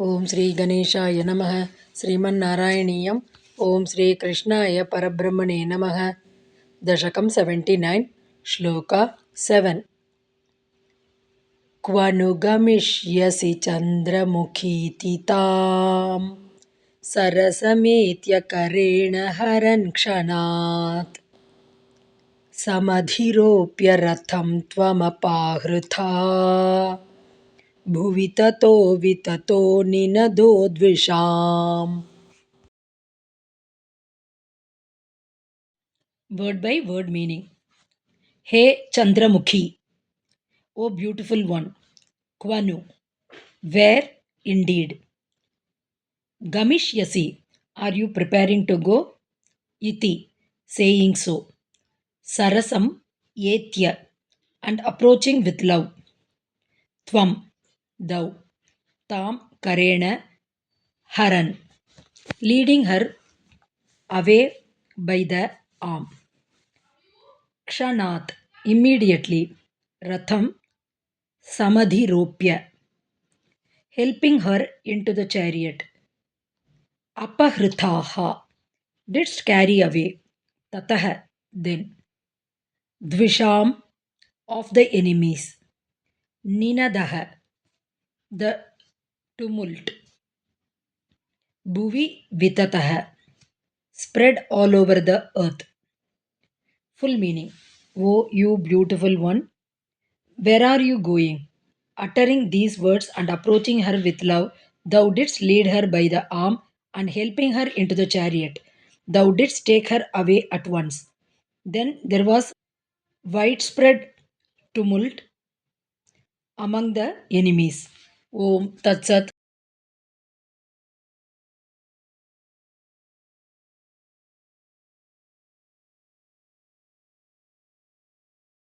ఓం శ్రీ గణేశాయ నమః. శ్రీమన్నారాయణీయం. ఓం శ్రీ కృష్ణాయ పరబ్రహ్మణే నమః. దశకం 79, శ్లోక 7. క్వను గమిష్యసి చంద్రముఖీతి తాం సరసమేత్యకరేణ హరన్ క్షణాత్ సమధిరోప్య రథం త్వమపాహృతా భువి తతో వితతో నినదో ద్విషాం. Word by word meaning. Hey Chandramukhi, O beautiful one. Kvanu, where indeed. Gamishyasi, are you preparing to go? Iti, saying so. Sarasam, etya, and approaching with love. Tvam, thou. Tam, karena, haran, leading her away by the arm. Kshanat, immediately. Ratham, samadhiropya, helping her into the chariot. Apahritaha, didst carry away. Tatah, then. Dvisham, of the enemies. Ninadaha, the tumult. Bhuvi vitataha, spread all over the earth. Full meaning. O you beautiful one, where are you going? Uttering these words and approaching her with love, thou didst lead her by the arm and helping her into the chariot. Thou didst take her away at once. Then there was widespread tumult among the enemies. Om Tat Sat.